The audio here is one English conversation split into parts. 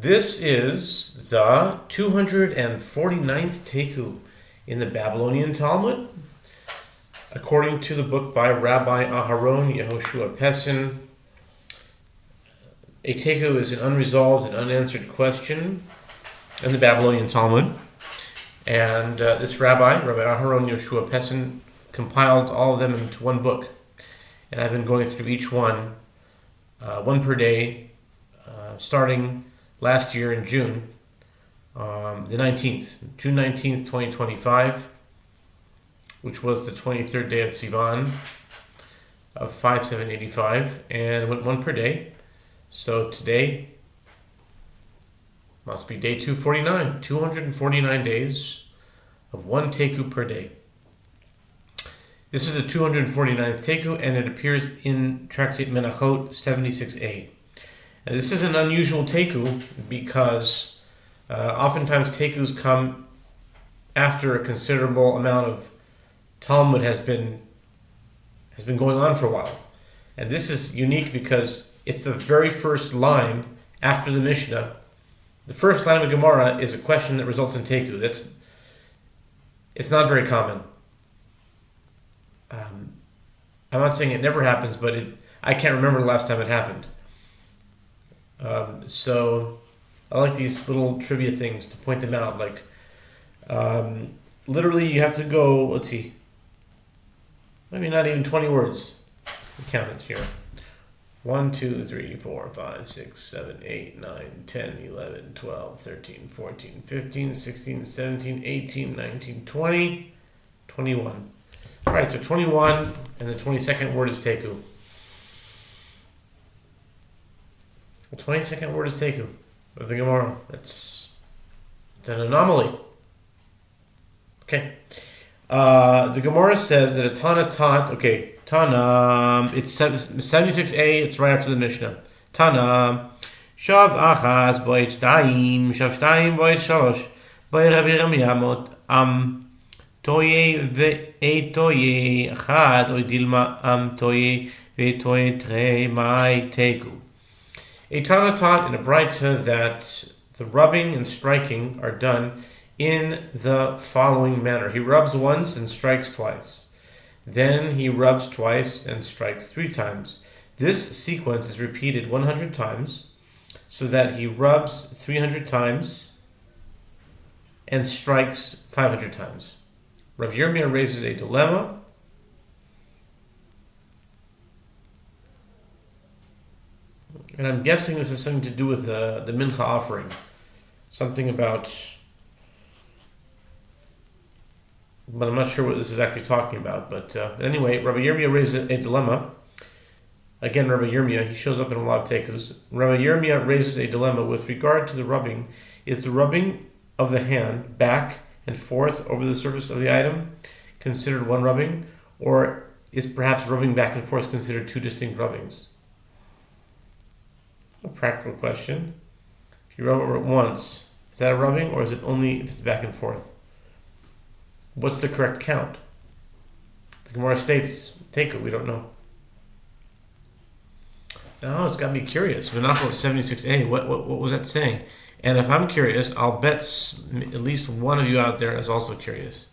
This is the 249th Taiku in the Babylonian Talmud, according to the book by Rabbi Aharon Yehoshua Pessin. A Taiku is an unresolved and unanswered question in the Babylonian Talmud. And this Rabbi Aharon Yehoshua Pessin, compiled all of them into one book. And I've been going through each one per day, starting last year in June, the 19th, June 19th, 2025, which was the 23rd day of Sivan of 5785, and went one per day. So today must be day 249, 249 days of one Taiku per day. This is the 249th Taiku, and it appears in Tractate Menachot 76a. And this is an unusual Taiku because oftentimes Taikus come after a considerable amount of Talmud has been going on for a while. And this is unique because it's the very first line after the Mishnah. The first line of the Gemara is a question that results in Taiku. It's not very common. I'm not saying it never happens, but I can't remember the last time it happened. So I like these little trivia things to point them out. Like, literally you have to go, let's see, maybe not even 20 words. Count it here. 1, 2, 3, 4, 5, 6, 7, 8, 9, 10, 11, 12, 13, 14, 15, 16, 17, 18, 19, 20, 21. All right, so 21, and the 22nd word is Taiku. The 22nd word is Taiku of the Gemara. It's an anomaly. Okay. The Gemara says that a Tana taught, Tana, it's 76a, it's right after the Mishnah. Tana, Shav achas boit daim, Shav shtayim boit shalosh, boit raviram yamot, toye ve'etoye, achad oy dilma, toye ve'etoye tre mai Taiku. A Tana taught in a Braita that the rubbing and striking are done in the following manner. He rubs once and strikes twice. Then he rubs twice and strikes 3 times. This sequence is repeated 100 times, so that he rubs 300 times and strikes 500 times. Rav Yirmiyah raises a dilemma. And I'm guessing this is something to do with the mincha offering. Something about, but I'm not sure what this is actually talking about. But anyway, Rabbi Yirmiyah raises a dilemma. Again, Rabbi Yirmiyah, he shows up in a lot of Taikus. Rabbi Yirmiyah raises a dilemma with regard to the rubbing. Is the rubbing of the hand back and forth over the surface of the item considered one rubbing? Or is perhaps rubbing back and forth considered 2 distinct rubbings? A practical question. If you rub over it once, is that a rubbing, or is it only if it's back and forth? What's the correct count? The Gemara states, Taiku, we don't know. Now it's got me curious. Menachot 76a, what was that saying? And if I'm curious, I'll bet at least one of you out there is also curious.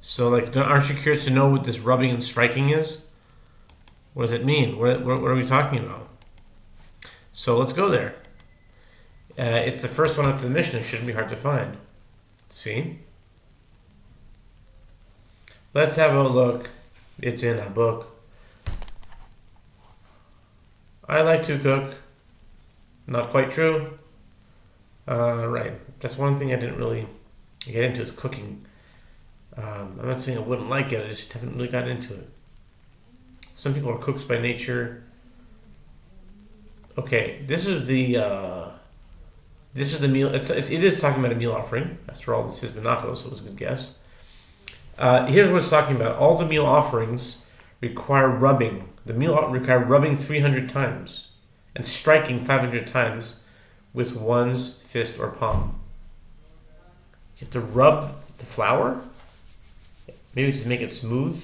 So, aren't you curious to know what this rubbing and striking is? What does it mean? What are we talking about? So let's go there. It's the first one after the Mishnah. It shouldn't be hard to find. Let's see. Let's have a look. It's in a book. I like to cook. Not quite true. Right. That's one thing I didn't really get into is cooking. I'm not saying I wouldn't like it. I just haven't really gotten into it. Some people are cooks by nature. Okay, this is the meal. It is talking about a meal offering. After all, this is Menachot, so it was a good guess. Here's what it's talking about. All the meal offerings require rubbing. The meal require rubbing 300 times and striking 500 times with one's fist or palm. You have to rub the flour, maybe to make it smooth.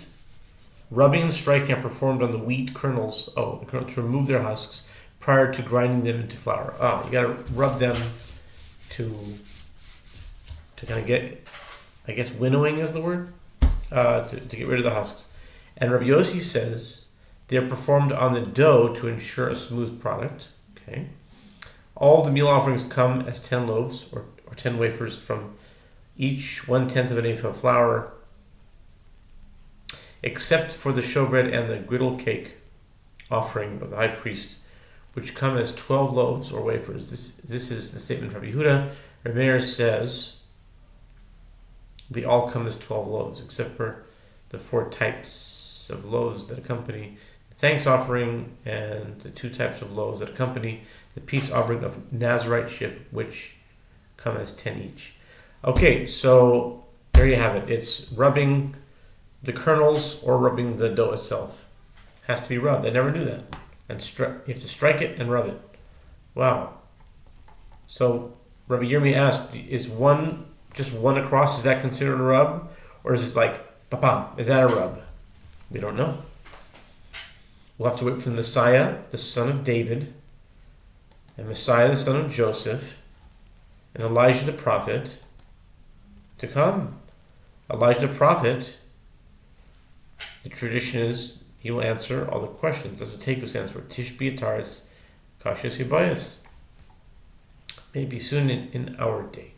Rubbing and striking are performed on the wheat kernels. To remove their husks. prior to grinding them into flour. You got to rub them to kind of get, I guess winnowing is the word, to get rid of the husks. And Rabbi Yossi says they are performed on the dough to ensure a smooth product. Okay. All the meal offerings come as 10 loaves or 10 wafers from each 1/10 of an ephah of flour, except for the showbread and the griddle cake offering of the high priest, which come as 12 loaves or wafers. This is the statement from Yehuda. Rabbi Meir says they all come as 12 loaves, except for the 4 types of loaves that accompany the thanks offering and the 2 types of loaves that accompany the peace offering of Naziriteship, which come as 10 each. Okay, so there you have it. It's rubbing the kernels or rubbing the dough itself. Has to be rubbed. I never knew that. And you have to strike it and rub it. Wow. So Rabbi Yirmi asked, is just one across, is that considered a rub? Or is it like, papa, is that a rub? We don't know. We'll have to wait for the Messiah, the son of David, and Messiah, the son of Joseph, and Elijah the prophet to come. Elijah the prophet, the tradition is he will answer all the questions. That's what Taiku stands for. Tish Beataris, Kashas Hibayas. Maybe soon in our day.